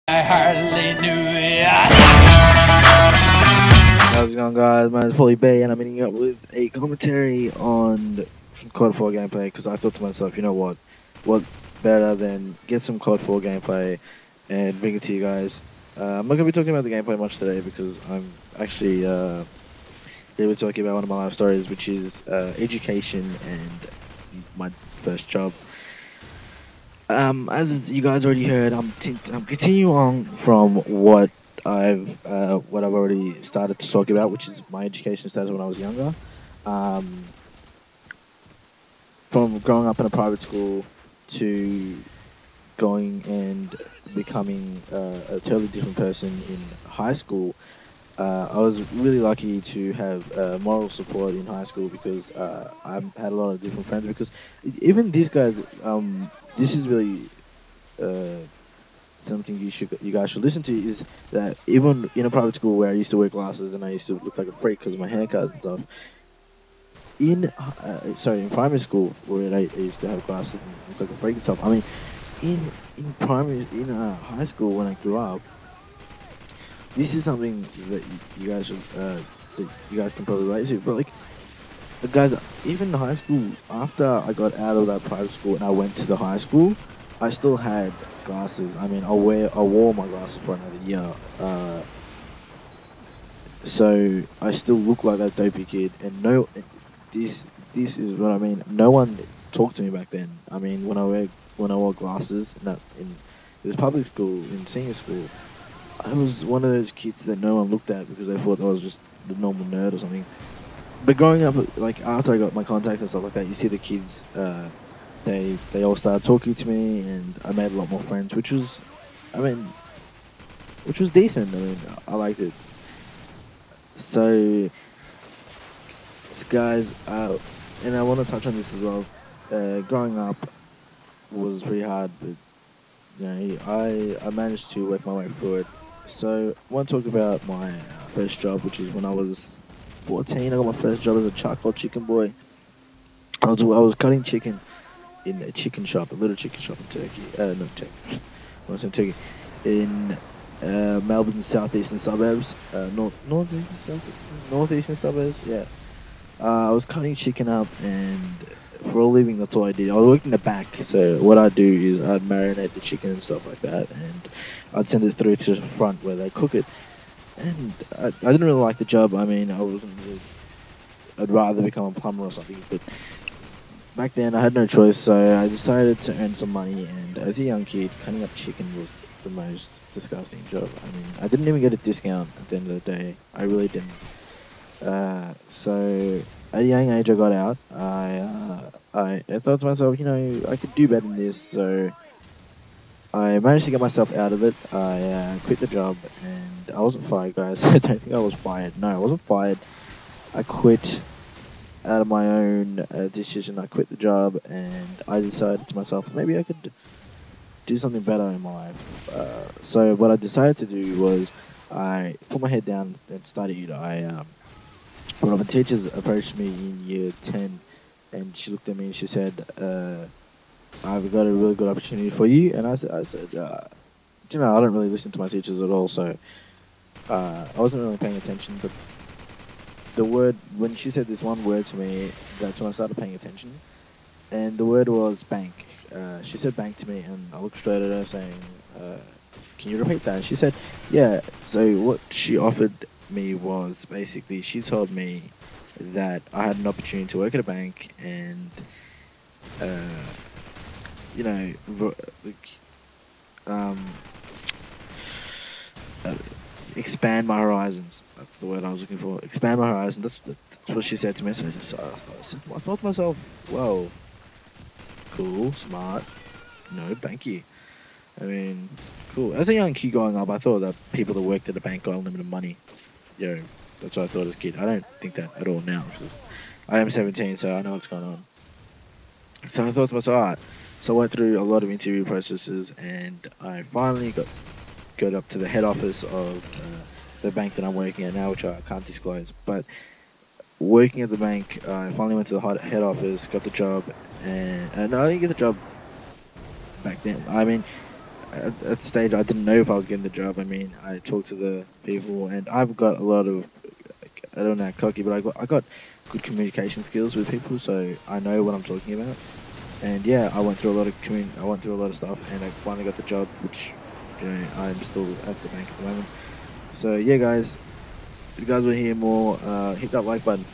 I hardly knew ya. How's it going, guys? My name is Foley Bay, and I'm meeting up with a commentary on some COD 4 gameplay because I thought to myself, you know what? What better than get some COD 4 gameplay and bring it to you guys? I'm not going to be talking about the gameplay much today because I'm actually going to be talking about one of my life stories, which is education and my first job. As you guys already heard, I'm continuing on from what I've already started to talk about, which is my education status when I was younger. Um, from growing up in a private school to going and becoming a totally different person in high school. I was really lucky to have moral support in high school because I had a lot of different friends. Because even these guys, this is really uh, something you guys should listen to is that even in a private school where I used to wear glasses and I used to look like a freak because of my haircut and stuff. In primary school where I used to have glasses and look like a freak and stuff. I mean, in high school when I grew up, this is something that you guys should that you guys can probably relate to. But like, guys, even in high school, after I got out of that private school and I went to the high school, I still had glasses. I mean, I wore my glasses for another year. So I still look like a dopey kid, and this is what I mean. No one talked to me back then. I mean, when I wore glasses in this public school in senior school, I was one of those kids that no one looked at because they thought I was just the normal nerd or something. But growing up, like after I got my contacts and stuff like that, you see the kids. They all started talking to me, and I made a lot more friends, I mean, which was decent. I mean, I liked it. So, guys, and I want to touch on this as well. Growing up was pretty hard, but I managed to work my way through it. So, I want to talk about my first job, which is when I was 14. I got my first job as a charcoal chicken boy. I was cutting chicken in a chicken shop, a little chicken shop in Turkey. Not Turkey. I was in Turkey, in Melbourne's southeastern suburbs, northeastern suburbs. Yeah, I was cutting chicken up, and for a living, that's all I did. I was working the back, so what I'd do is I'd marinate the chicken and stuff like that, and I'd send it through to the front where they cook it. And I didn't really like the job. I mean, I wasn't really. I'd rather become a plumber or something, but back then I had no choice, so I decided to earn some money. And as a young kid, cutting up chicken was the most disgusting job. I mean, I didn't even get a discount at the end of the day. I really didn't. So at a young age, I got out. I thought to myself, I could do better than this. So I managed to get myself out of it. I quit the job, and I wasn't fired, guys. I don't think I was fired. No, I wasn't fired. I quit out of my own decision. I quit the job, and I decided to myself, maybe I could do something better in my life. So what I decided to do was I put my head down and studied. One of the teachers approached me in year 10, and she looked at me and she said, I've got a really good opportunity for you. And I don't really listen to my teachers at all, so I wasn't really paying attention. But when she said this one word to me, that's when I started paying attention. And the word was bank. She said bank to me, and I looked straight at her saying, can you repeat that? And she said, yeah. So what she offered me was basically she told me that I had an opportunity to work at a bank and, uh, you know, like, um, uh, expand my horizons. That's the word I was looking for. Expand my horizons. That's what she said to me. I thought to myself, whoa, cool, smart. No, thank you. I mean, cool. As a young kid growing up, I thought that people that worked at a bank got unlimited money. Yo, that's what I thought as a kid. I don't think that at all now. 'Cause I am 17, so I know what's going on. So I thought to myself, alright. So I went through a lot of interview processes, and I finally got up to the head office of the bank that I'm working at now, which I can't disclose. But working at the bank, I finally went to the head office, got the job, and no, I didn't get the job back then. I mean, at the stage I didn't know if I was getting the job. I mean, I talked to the people, and I've got a lot of, like, I don't know, cocky, but I got good communication skills with people, so I know what I'm talking about. And yeah, I went through a lot of I went through a lot of stuff, and I finally got the job, which, I'm still at the bank at the moment. So yeah, guys, if you guys want to hear more, hit that like button.